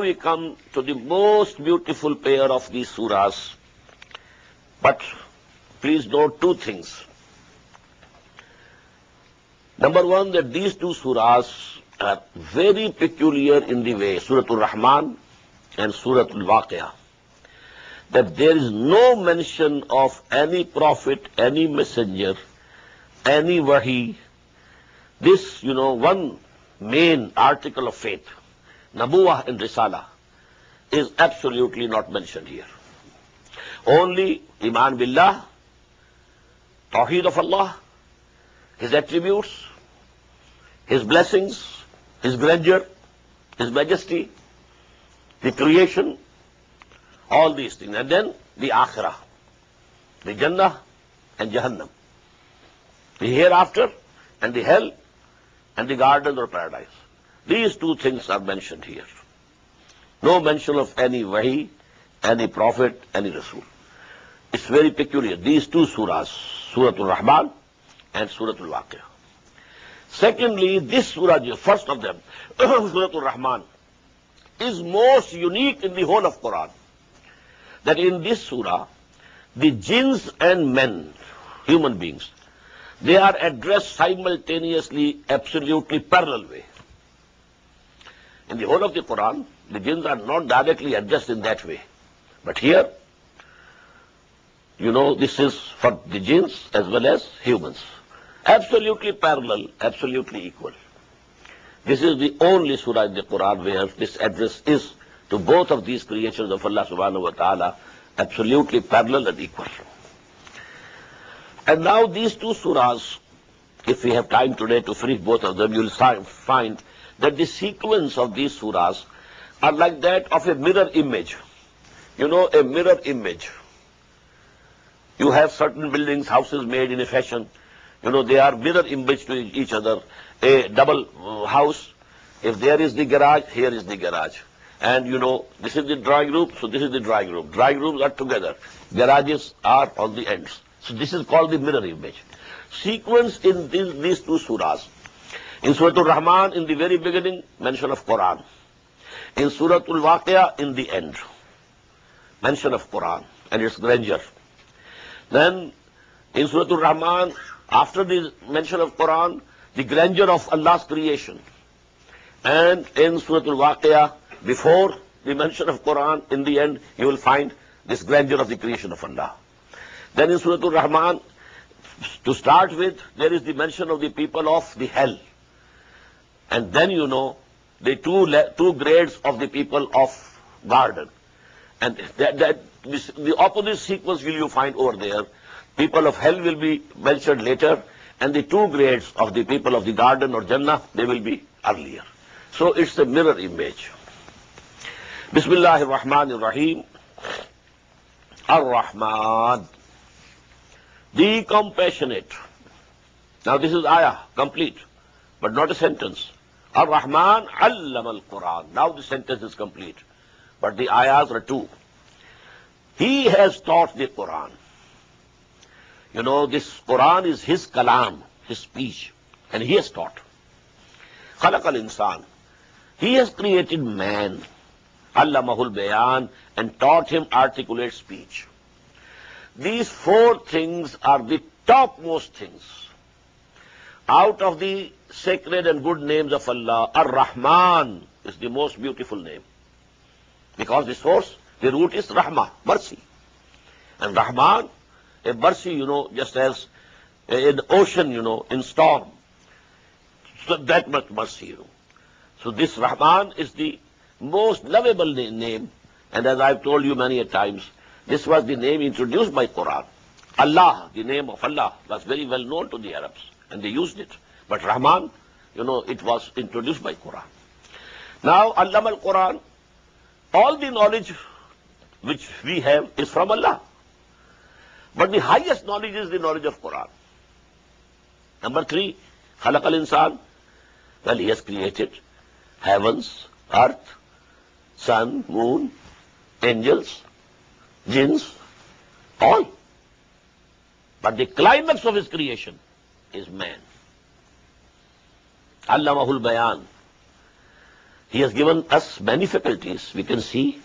we come to the most beautiful pair of these surahs. But please note two things. Number one, that these two surahs are very peculiar in the way, Surah Rahman and Surah Al-Waqi'ah, that there is no mention of any prophet, any messenger, any wahi. This, one main article of faith, Nabuwah and Risala, is absolutely not mentioned here. Only Iman Billah, Tawheed of Allah, His attributes, His blessings, His grandeur, His majesty, the creation, all these things. And then the Akhirah, the Jannah and Jahannam, the hereafter and the hell and the garden or paradise. These two things are mentioned here. No mention of any wahi, any prophet, any Rasul. It's very peculiar. These two surahs, Surah Al-Rahman and Surah Al-Waqi'ah. Secondly, this surah, the first of them, Surah Al-Rahman, is most unique in the whole of Quran. That in this surah, the jinns and men, human beings, they are addressed simultaneously, absolutely parallel way. In the whole of the Quran, the jinns are not directly addressed in that way. But here, this is for the jinns as well as humans. Absolutely parallel, absolutely equal. This is the only surah in the Quran where this address is to both of these creations of Allah subhanahu wa ta'ala absolutely parallel and equal. And now these two surahs, if we have time today to finish both of them, you will find that the sequence of these surahs are like that of a mirror image. A mirror image. You have certain buildings, houses made in a fashion. They are mirror image to each other. A double house, if there is the garage, here is the garage. And this is the drawing room, so this is the drawing room. Drawing rooms are together. Garages are on the ends. So this is called the mirror image. Sequence in these two surahs. In Surah Al-Rahman, in the very beginning, mention of Quran. In Surah Al-Waqi'ah, in the end, mention of Quran and its grandeur. Then, in Surah Al-Rahman, after the mention of Quran, the grandeur of Allah's creation. And in Surah Al-Waqi'ah, before the mention of Quran, in the end, you will find this grandeur of the creation of Allah. Then in Surah Al-Rahman, to start with, there is the mention of the people of the hell. And then the two grades of the people of garden. And the opposite sequence will you find over there. People of hell will be mentioned later, and the two grades of the people of the garden or Jannah, they will be earlier. So it's a mirror image. Bismillahir Rahmanir Rahim. Ar-Rahman, the compassionate. Now this is ayah, complete, but not a sentence. Ar-Rahman allama al-Quran. Now the sentence is complete, but the ayahs are two. He has taught the Quran. This Quran is his kalam, his speech, and he has taught. Khalaq al-insan. He has created man. Allamahul bayan, and taught him articulate speech. These four things are the topmost things. Out of the sacred and good names of Allah, Ar-Rahman is the most beautiful name. Because the source, the root is Rahmah, mercy. And Rahman, a mercy, just as in ocean, in storm. So that much mercy, So this Rahman is the most lovable name, and as I've told you many a times, this was the name introduced by Quran. Allah, the name of Allah, was very well known to the Arabs, and they used it. But Rahman, it was introduced by Quran. Now, Allama al-Quran, all the knowledge which we have is from Allah. But the highest knowledge is the knowledge of Quran. Number 3, Khalaq al-Insan. Well, he has created heavens, earth, sun, moon, angels, jinns, all. But the climax of his creation is man. Allamahul bayan. He has given us many faculties. We can see,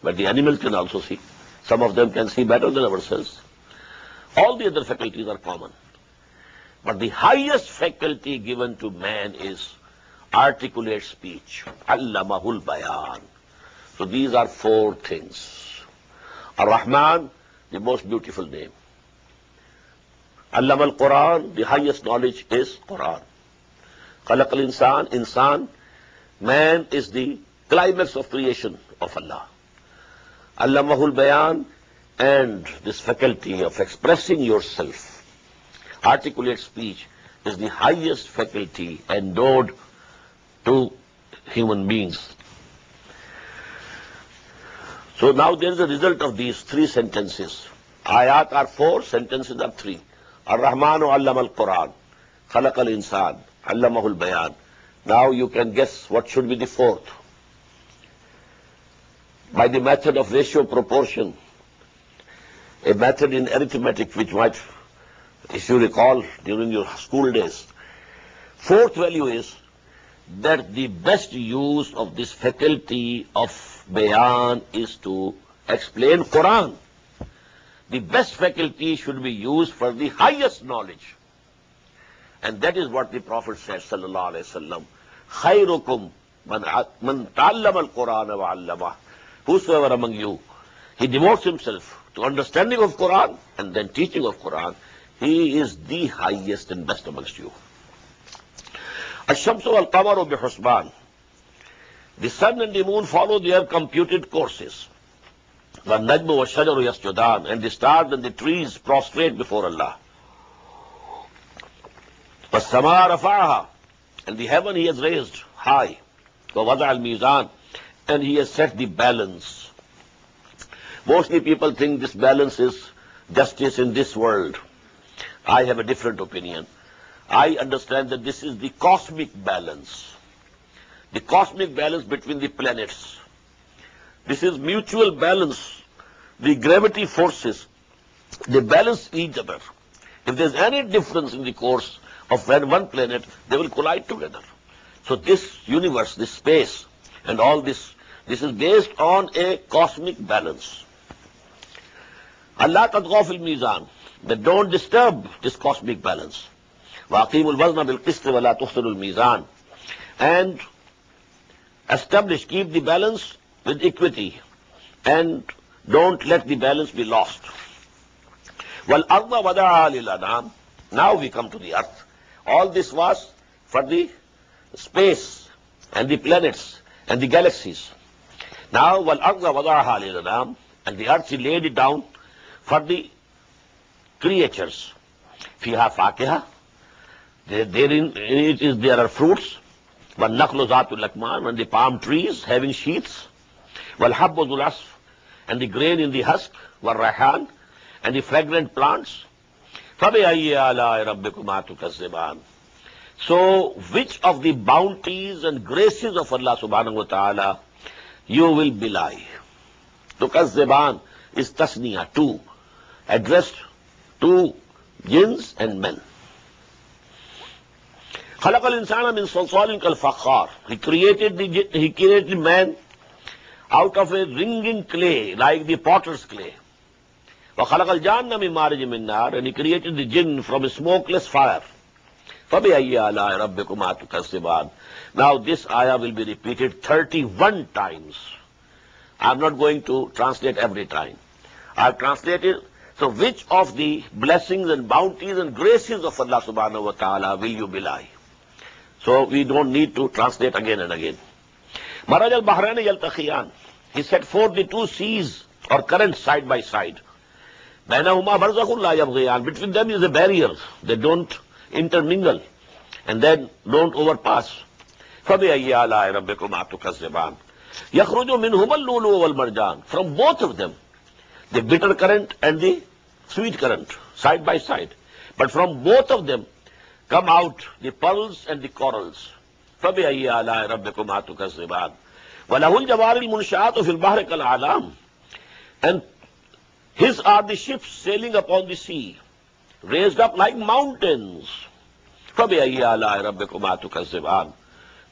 but the animals can also see. Some of them can see better than ourselves. All the other faculties are common. But the highest faculty given to man is articulate speech. Allamahul bayan. So these are four things. Ar-Rahman, the most beautiful name. Allama al-Quran, the highest knowledge is Quran. Khalaq al-Insan, insan, man is the climax of creation of Allah. Allamahul bayan, and this faculty of expressing yourself, articulate speech, is the highest faculty endowed to human beings. So now there is a result of these three sentences. Ayat are four, sentences are three. Ar-Rahmanu allama al-Quran, khalaq al-insan, allamahu al-bayan. Now you can guess what should be the fourth. By the method of ratio proportion, a method in arithmetic which might, if you recall during your school days, fourth value is that the best use of this faculty of bayan is to explain Quran. The best faculty should be used for the highest knowledge. And that is what the Prophet said, sallallahu alayhi wa sallam, khayrukum man ta'allama al-Quran wa 'allamah. Whosoever among you, he devotes himself to understanding of Quran and then teaching of Quran, he is the highest and best amongst you. Ash-shamsu wal-qamaru bi-husban. The sun and the moon follow their computed courses. وَالنَّجْمُ وَالشَّجَرُ يَسْجُدَانِ. And the stars and the trees prostrate before Allah. وَالسَّمَاءَ رَفَعَهَا. And the heaven he has raised high. وَوَضَعَ الْمِيزَانِ. And he has set the balance. Mostly people think this balance is justice in this world. I have a different opinion. I understand that this is the cosmic balance. The cosmic balance between the planets. This is mutual balance. The gravity forces, they balance each other. If there's any difference in the course of one planet, they will collide together. So this universe, this space, and all this is based on a cosmic balance. Allah tadghaw fil mizan. They don't disturb this cosmic balance. وَأَقِيمُوا الْوَزْنَ بِالْقِسْطِ وَلَا تُخْسِرُوا الْمِيزَانَ. And establish, keep the balance with equity, and don't let the balance be lost. وَالْأَرْضَ وَضَعَهَا لِلْأَنَامِ. Now we come to the earth. All this was for the space and the planets and the galaxies. Now وَالْأَرْضَ وَضَعَهَا لِلْأَنَامِ. And the earth, he laid it down for the creatures. فِيهَا فَاكِهَةٌ. There are fruits. وَالنَّخْلُ ذَاتُ الْأَكْمَامِ. And the palm trees having sheaths. وَالْحَبُّ ذُو الْعَصْفِ. And the grain in the husk. وَالرَّيْحَانِ. And the fragrant plants. فَبِأَيِّ آلَاءِ رَبِّكُمَا تُكَذِّبَانِ. So, which of the bounties and graces of Allah subhanahu wa ta'ala you will belie? Tukazziban is tasniya, two, addressed to jinns and men. خَلَقَ الْإِنسَانَ مِنْ صَلْصَالٍ كَالْفَخَّارِ. He created man out of a ringing clay, like the potter's clay. وَخَلَقَ الْجَانَّ مِنْ مَارِجٍ مِنْ نَارٍ. And he created the jinn from a smokeless fire. فَبِأَيِّ آلَاءِ رَبِّكُمَا تُكَذِّبَانِ. Now this ayah will be repeated 31 times. I'm not going to translate every time. I've translated. So which of the blessings and bounties and graces of Allah subhanahu wa ta'ala will you belie? So we don't need to translate again and again. Maraj al-Bahrani yaltakhiyan. He set forth the two seas or currents side by side. Bainahuma barzakhun la yabghiyan. Between them is a barrier. They don't intermingle and then don't overpass. فَبِأَيِّ آلَاءِ رَبِّكُمَا تُكَذِّبَانِ. يَخْرُجُ مِنْهُمَا اللُّؤْلُؤُ وَالْمَرْجَانُ. From both of them, the bitter current and the sweet current, side by side. But from both of them come out the pearls and the corals. فَبِأَيِّ آلَاءِ رَبِّكُمَا تُكَذِّبَانِ. وَلَهُ الْجَوَارِ الْمُنْشَآتُ فِي الْبَحْرِ كَالْأَعْلَامِ. And his are the ships sailing upon the sea, raised up like mountains. فَبِأَيِّ آلَاءِ رَبِّكُمَا تُكَذِّبَانِ.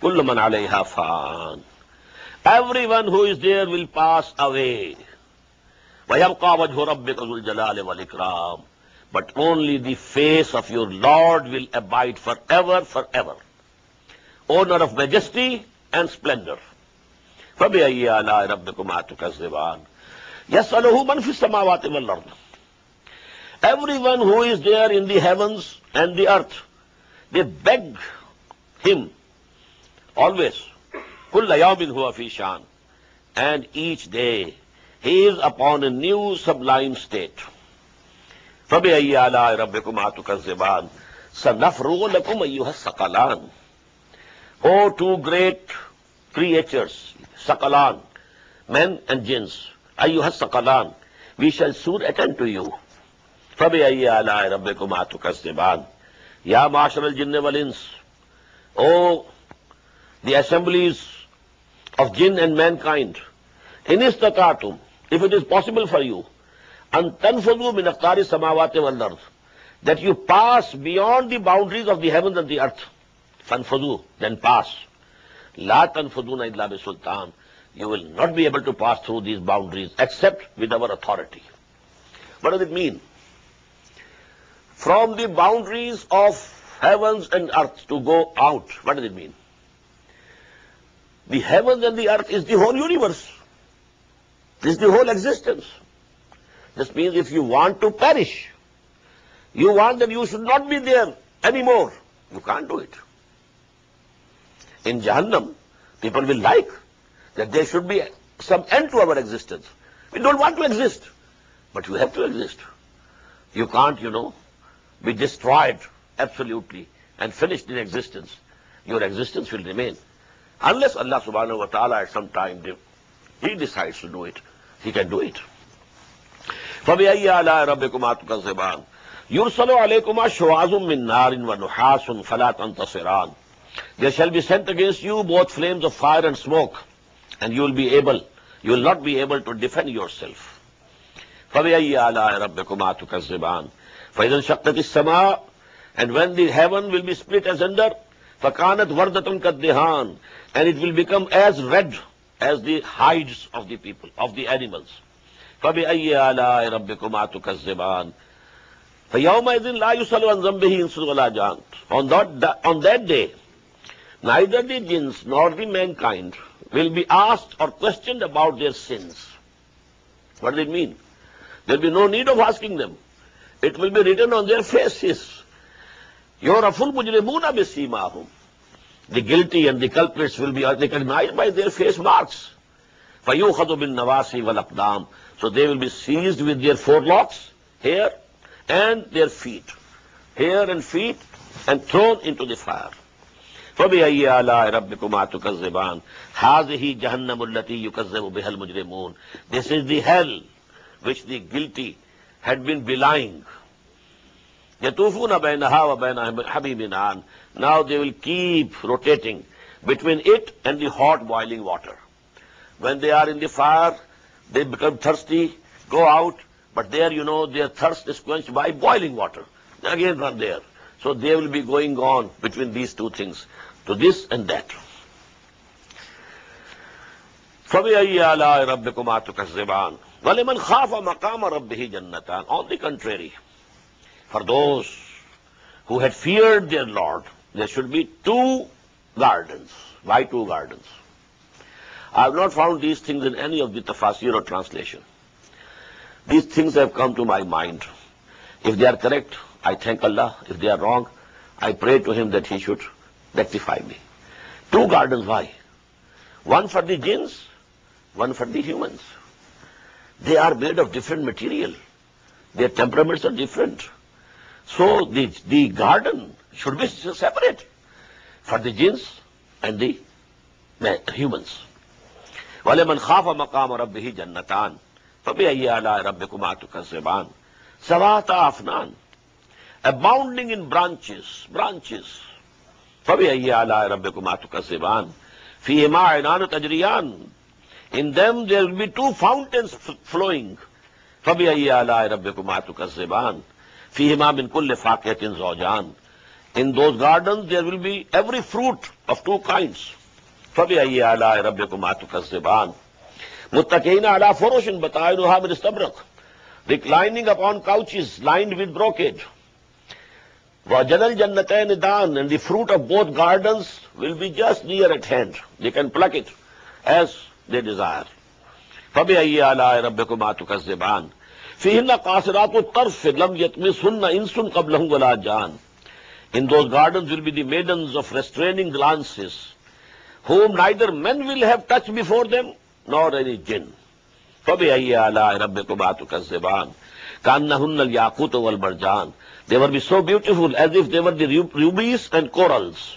Kullu man alayha fan. Everyone who is there will pass away. وَيَبْقَى وَجْهُ رَبِّكَ ذُو الْجَلَالِ وَالْإِكْرَامِ. But only the face of your Lord will abide forever, forever. Owner of majesty and splendor. فَبِأَيِّ آلَاءِ رَبِّكُمَا تُكَذِّبَانِ يَسْأَلُهُ مَنْ فِي السَّمَاوَاتِ وَالْأَرْضِ. Everyone who is there in the heavens and the earth, they beg him always. كُلَّ يَوْمٍ هُوَ فِي شَانٍ. And each day he is upon a new sublime state. فَبِأَيِّ آلَاءِ رَبِّكُمَا تُكَذِّبَانِ سَنَفْرُغُ لَكُمْ أَيُّهَا الثَّقَلَانِ. O two great creatures, Saqalan, men and jinns, أَيُّهَا الثَّقَلَانِ, we shall soon attend to you. فَبِأَيِّ آلَاءِ رَبِّكُمَا تُكَذِّبَانِ يَا مَعْشَرَ الْجِنِّ وَالْإِنسِ. O the assemblies of jinn and mankind, إِنِ اسْتَطَعْتُمْ, if it is possible for you, أَن تَنْفُذُوا مِنْ أَقْطَارِ السَّمَاوَاتِ وَالْأَرْضِ, that you pass beyond the boundaries of the heavens and the earth. فَانْفُذُوا, then pass. لَا تَنْفُذُونَ إِلَّا بِسُلْطَانٍ, you will not be able to pass through these boundaries except with our authority. What does it mean? From the boundaries of heavens and earth to go out, what does it mean? The heavens and the earth is the whole universe. This is the whole existence. This means if you want to perish, you want that you should not be there anymore, you can't do it. In Jahannam, people will like that there should be some end to our existence. We don't want to exist, but you have to exist. You can't, be destroyed absolutely and finished in existence. Your existence will remain. Unless Allah subhanahu wa ta'ala at some time, He decides to do it, He can do it. فَبِأَيِّ آلَاءِ رَبِّكُمَا تُكَذِّبَانِ يُرْسَلُ عَلَيْكُمَا شُوَاظٌ مِّن نَّارٍ وَنُحَاسٌ فَلَا تَنْتَصِرَانِ. There shall be sent against you both flames of fire and smoke, and you will not be able to defend yourself. فَبِأَيِّ آلَاءِ رَبِّكُمَا تُكَذِّبَانِ فَإِذَا انشَقَّتِ السَّمَاءُ, and when the heaven will be split asunder, فَكَانَتْ وَرْدَةٌ كَالدِّهَانِ, and it will become as red as the hides of the people, of the animals. فَبِأَيِّ آلَاءِ رَبِّكُمَا تُكَذِّبَانِ فَيَوْمَئِذٍ لَا يُسْأَلُ عَنْ ذَنبِهِ إِنسٌ وَلَا جَانٌ. On that day, neither the jinns nor the mankind will be asked or questioned about their sins. What does it mean? There will be no need of asking them. It will be written on their faces. يُعْرَفُ الْمُجْرِمُونَ بِسِيمَاهُمْ. The guilty and the culprits will be recognized by their face marks. فَيُؤْخَذُ بِالنَّوَاسِي وَالْأَقْدَامِ. So they will be seized with their forelocks, hair, and their feet. Hair and feet, and thrown into the fire. فَبِأَيِّ آلَاءِ رَبِّكُمَا تُكَذِّبَانِ هَذِهِ جَهَنَّمُ الَّتِي يُكَذِّبُ بِهَا الْمُجْرِمُونَ. This is the hell which the guilty had been belying. يَطُوفُونَ بَيْنَهَا وَبَيْنَ حَمِيمٍ آنٍ. Now they will keep rotating between it and the hot boiling water. When they are in the fire, they become thirsty, go out, but there, their thirst is quenched by boiling water. They again run there. So they will be going on between these two things, to this and that. فَبِأَيِّ آلَاءِ رَبِّكُمَا تُكَذِّبَانِ وَلِمَنْ خَافَ مَقَامَ رَبِّهِ جَنَّتَانِ. On the contrary, for those who had feared their Lord, there should be two gardens. Why two gardens? I have not found these things in any of the tafasir or translation. These things have come to my mind. If they are correct, I thank Allah. If they are wrong, I pray to Him that He should rectify me. Two gardens, why? One for the jinns, one for the humans. They are made of different material. Their temperaments are different. So the garden should be separate for the jinns and the humans. وَلَمَنْ خَافَ مَقَامَ رَبِّهِ جَنَّتَانِ فَبِأَيِّ آلَاءِ رَبِّكُمَا تُكَذِّبَانِ ذَوَاتَا أَفْنَانٍ. Abounding in branches. فَبِأَيِّ آلَاءِ رَبِّكُمَا تُكَذِّبَانِ فِيهِمَا عَيْنَانُ تَجْرِيَانِ. In them there will be two fountains flowing. فَبِأَيِّ آلَاءِ رَبِّكُمَا تُكَذِّبَانِ فِيهِمَا مِنْ كُلِّ فَاكِهَةٍ زَوْجَانِ. In those gardens there will be every fruit of two kinds. فَبِأَيِّ آلَاءِ رَبِّكُمَا تُكَذِّبَانِ مُتَّكِئِينَ عَلَى فُرُشٍ بَطَائِنُهَا مِنْ إِسْتَبْرَقٍ, reclining upon couches lined with brocade. وَجَنَى الْجَنَّتَيْنِ دَانٍ, and the fruit of both gardens will be just near at hand. They can pluck it as they desire. فَبِأَيِّ آلَاءِ رَبِّكُمَا تُكَذِّبَانِ فِيهِنَّ قَاصِرَاتُ الطَّرْفِ لَمْ يَطْمِثْهُنَّ إِنسٌ قَبْلَهُمْ وَلَا جَانٌ. In those gardens will be the maidens of restraining glances, whom neither men will have touched before them, nor any jinn. فَبِأَيِّ آلَاءِ رَبِّكُمَا تُكَذِّبَانِ كَأَنَّهُنَّ الْيَاقُوتُ وَالْمَرْجَانُ. They will be so beautiful as if they were the rubies and corals.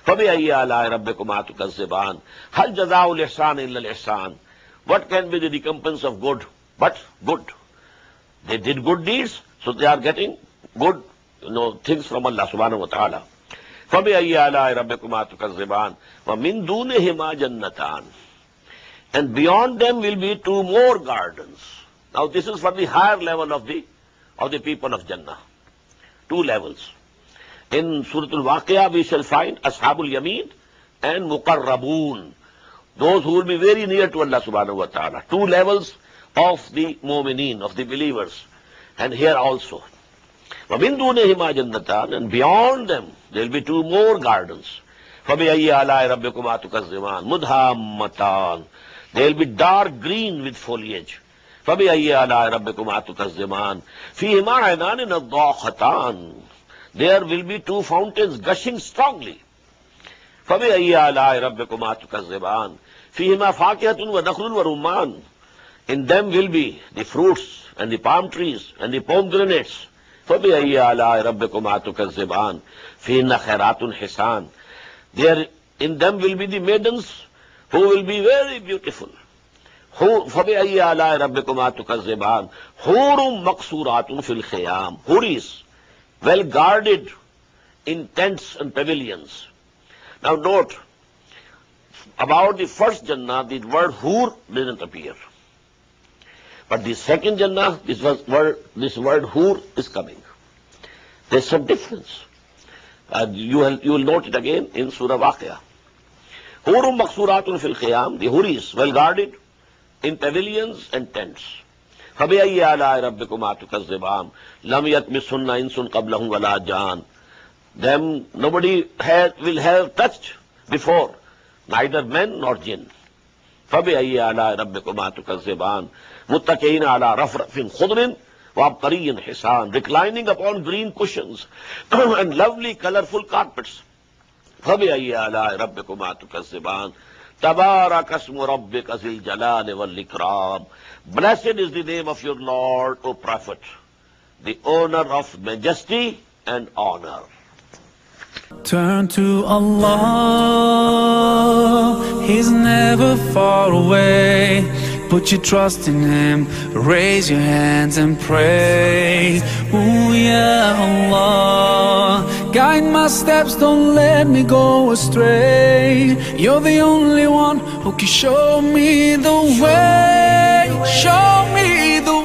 فَبِأَيِّ آلَاءِ رَبِّكُمَا تُكَذِّبَانِ هَلْ جَزَاءُ الْإِحْسَانِ إِلَّا الْإِحْسَانُ. What can be the recompense of good but good? They did good deeds, so they are getting good things from Allah subhanahu wa ta'ala. فَبِأَيِّ آلَاءِ رَبِّكُمَا تُكَذِّبَانِ وَمِن دُونِهِمَا جَنَّتَانِ. And beyond them will be two more gardens. Now this is for the higher level of the people of Jannah. Two levels. In Surah Al-Waqi'ah we shall find Ashabul Yameen and Muqarraboon, those who will be very near to Allah subhanahu wa ta'ala. Two levels of the mu'mineen, of the believers. And here also. وَمِن دُونِهِمَا جَنَّتَانِ, and beyond them there will be two more gardens. فَبِأَيِّ آلَاءِ رَبِّكُمَا تُكَذِّبَانِ مُدْهَامَّتَانِ. They will be dark green with foliage. فَبِأَيِّ آلَاءِ رَبِّكُمَا تُكَذِّبَانِ فِيهِمَا عَيْنَانِ نَضَّاخَتَانِ. There will be two fountains gushing strongly. فَبِأَيِّ آلَاءِ رَبِّكُمَا تُكَذِّبَانِ فِيهِمَا فَاكِهَةٌ وَنَخْلٌ وَرُمَّانٌ. In them will be the fruits and the palm trees and the pomegranates. فَبِأَيِّ آلَاءِ رَبِّكُمَا تُكَذِّبَانِ فِيهِنَّ خَيْرَاتٌ حِسَانٌ. There in them will be the maidens who will be very beautiful. فَبِأَيِّ آلَاءِ رَبِّكُمَا تُكَذِّبَانِ حُورٌ مَقْصُورَاتٌ فِي الْخِيَامِ. Huris, well guarded in tents and pavilions. Now note, about the first Jannah, the word Hur didn't appear. But the second Jannah, this word Hur is coming. There's some difference. You will note it again in Surah Waqi'ah. Hurum Maqsuratun fil Khiyam, the Huris, well guarded in pavilions and tents. فَبِأَيِّ آلَاءِ رَبِّكُمَا تُكَذِّبَانِ لَمْ يَطْمِثْهُنَّ إِنسٌ قَبْلَهُمْ وَلَا جَانٌ. Them nobody will have touched before, neither men nor jinn. فَبِأَيِّ آلَاءِ رَبِّكُمَا تُكَذِّبَانِ مُتَّكِئِينَ عَلَى رَفْرَفٍ خُضْرٍ وَعَبْقَرِيٍّ حِسَانٍ. Reclining upon green cushions and lovely colorful carpets. فَبِأَيِّ آلَاءِ رَبِّكُمَا تُكَذِّبَانِ تَبَارَكَ اسْمُ رَبِّكَ ذِي الْجَلَالِ وَالْإِكْرَامِ. Blessed is the name of your Lord, O Prophet, the owner of majesty and honor. Turn to Allah, He's never far away. Put your trust in Him, raise your hands and pray. Ooh, ya Allah, guide my steps, don't let me go astray. You're the only one who can show me the way, show me the way.